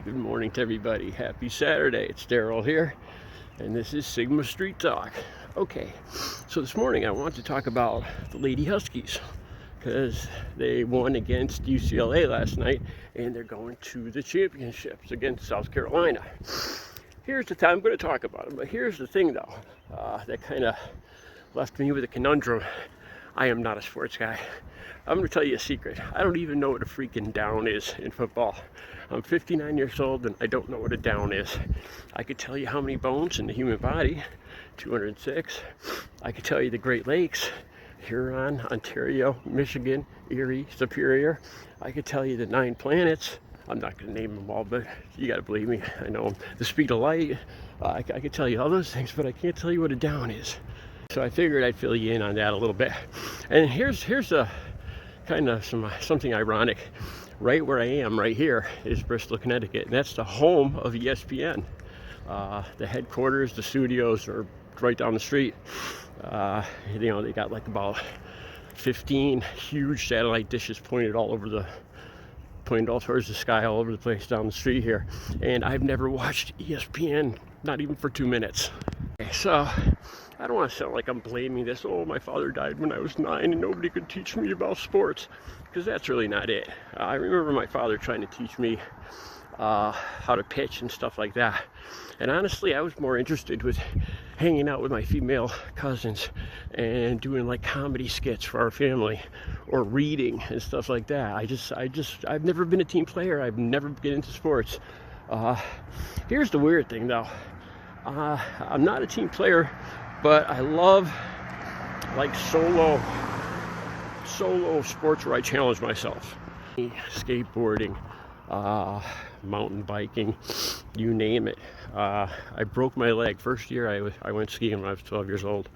good morning to everybody. Happy Saturday. It's Daryl here, and this is Sigma Street Talk. Okay, so this morning I want to talk about the Lady Huskies because they won against UCLA last night, and they're going to the championships against South Carolina. Here's the time I'm going to talk about them, but here's the thing though, that kind of left me with a conundrum. I am not a sports guy. I'm going to tell you a secret. I don't even know what a freaking down is in football. I'm 59 years old and I don't know what a down is. I could tell you how many bones in the human body, 206. I could tell you the Great Lakes, Huron, Ontario, Michigan, Erie, Superior. I could tell you the 9 planets. I'm not going to name them all, but you got to believe me. I know them. The speed of light. I could tell you all those things, but I can't tell you what a down is. So I figured I'd fill you in on that a little bit. And here's a kind of something ironic. Right where I am right here is Bristol, Connecticut, and that's the home of ESPN. The headquarters, the studios are right down the street. They got like about 15 huge satellite dishes pointed all towards the sky, all over the place down the street here. And I've never watched ESPN, not even for 2 minutes. Okay, so I don't want to sound like I'm blaming this. Oh, my father died when I was 9 and nobody could teach me about sports, because that's really not it. I remember my father trying to teach me how to pitch and stuff like that. And honestly, I was more interested with hanging out with my female cousins and doing like comedy skits for our family, or reading and stuff like that. I've never been a team player. I've never been into sports. Here's the weird thing though. I'm not a team player, but I love like solo sports where I challenge myself. Skateboarding, mountain biking, you name it. I broke my leg. First year I went skiing when I was 12 years old.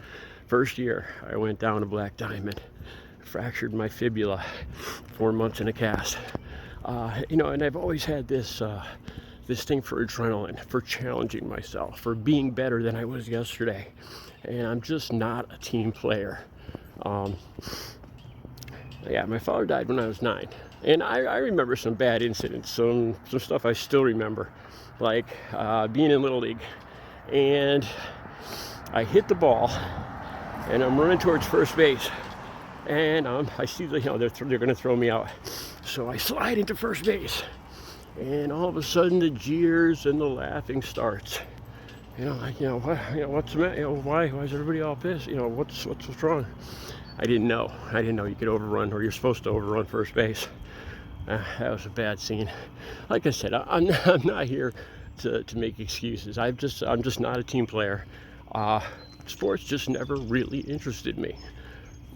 First year I went down a black diamond, fractured my fibula, 4 months in a cast. And I've always had this thing for adrenaline, for challenging myself, for being better than I was yesterday. And I'm just not a team player. My father died when I was 9. And I remember some bad incidents, some stuff I still remember. Like being in Little League. And I hit the ball, and I'm running towards first base. And I see they're going to throw me out. So I slide into first base. And all of a sudden the jeers and the laughing starts. What's the matter? Why is everybody all pissed? What's wrong? I didn't know you could overrun, or you're supposed to overrun first base. That was a bad scene. Like I said, I'm not here to make excuses. I'm just not a team player. Sports just never really interested me,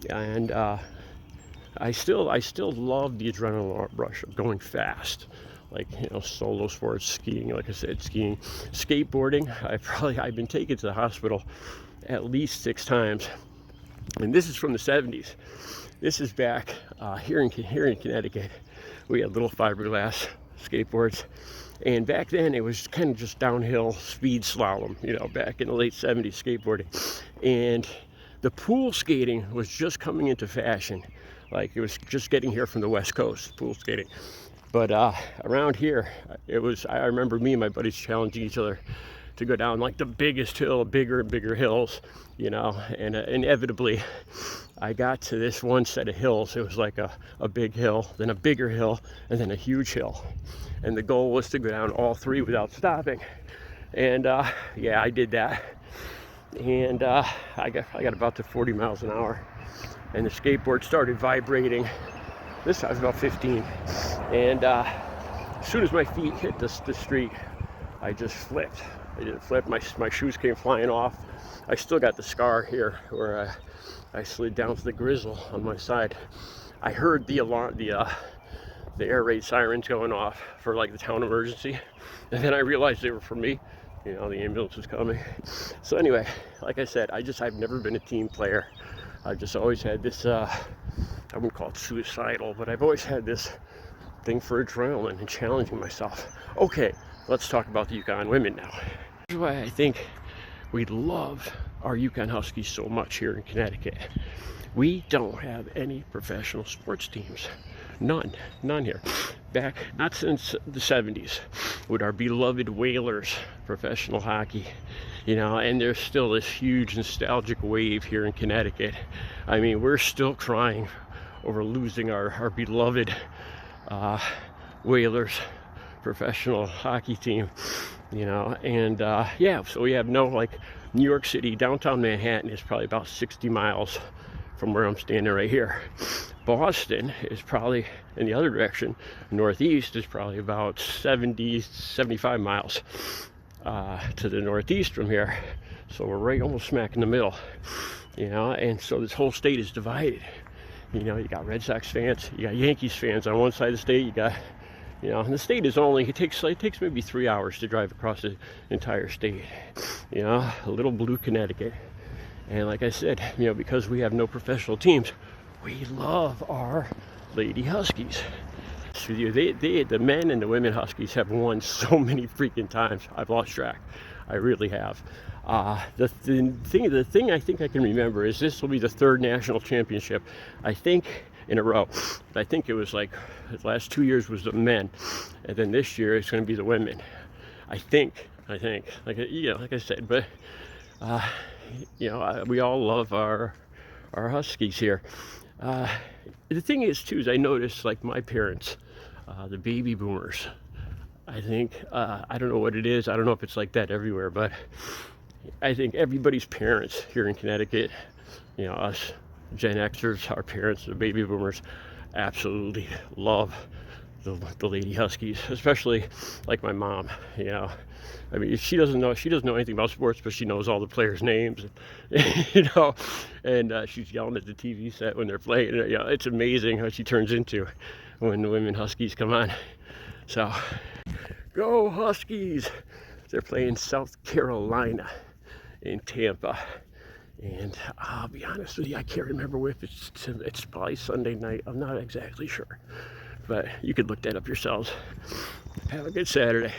and I still love the adrenaline rush of going fast. Like, solo sports, skiing, like I said, skateboarding. I've been taken to the hospital at least 6 times. And this is from the 70s. This is back here in Connecticut. We had little fiberglass skateboards. And back then it was kind of just downhill speed slalom, back in the late 70s skateboarding. And the pool skating was just coming into fashion. Like, it was just getting here from the West Coast, pool skating. But around here, I remember me and my buddies challenging each other to go down like the biggest hill, bigger and bigger hills, and inevitably I got to this one set of hills. It was like a big hill, then a bigger hill, and then a huge hill. And the goal was to go down all 3 without stopping. And I did that. And I got about to 40 miles an hour, and the skateboard started vibrating. This I was about 15, and as soon as my feet hit the street, I just flipped. I didn't flip. My shoes came flying off. I still got the scar here where I slid down to the grizzle on my side. I heard the alarm, the air raid sirens going off for like the town emergency, and then I realized they were for me. The ambulance was coming. So anyway, like I said, I've never been a team player. I've just always had this. I wouldn't call it suicidal, but I've always had this thing for adrenaline and challenging myself. Okay, let's talk about the Uconn women now. Here's why I think we love our Uconn Huskies so much here in Connecticut. We don't have any professional sports teams. None here. Back, not since the 70s, with our beloved Whalers professional hockey, you know, and there's still this huge nostalgic wave here in Connecticut. I mean, we're still crying over losing our beloved Whalers professional hockey team, you know, and yeah, so we have no, like, New York City, downtown Manhattan is probably about 60 miles from where I'm standing right here. Boston is probably in the other direction. Northeast is probably about 70, 75 miles to the northeast from here. So we're right almost smack in the middle, you know, and so this whole state is divided. You know, you got Red Sox fans, you got Yankees fans on one side of the state, you got, you know, and the state is only, it takes maybe 3 hours to drive across the entire state, you know, a little blue Connecticut. And like I said, you know, because we have no professional teams, we love our Lady Huskies. So the men and the women Huskies have won so many freaking times. I've lost track. I really have. The thing I think I can remember is this will be the third national championship, I think, in a row. I think it was like the last 2 years was the men, and then this year it's going to be the women. I think, like, you know, like I said, but you know, we all love our Huskies here. The thing is, too, is I noticed, like, my parents, the baby boomers, I think, I don't know what it is. I don't know if it's like that everywhere, but I think everybody's parents here in Connecticut, you know, us Gen Xers, our parents, the baby boomers, absolutely love the Lady Huskies, especially like my mom, you know. I mean, she doesn't know anything about sports, but she knows all the players' names, you know, and she's yelling at the TV set when they're playing. You know, it's amazing how she turns into when the women Huskies come on. So, go Huskies! They're playing South Carolina in Tampa. And I'll be honest with you, I can't remember if it's probably Sunday night. I'm not exactly sure. But you could look that up yourselves. Have a good Saturday.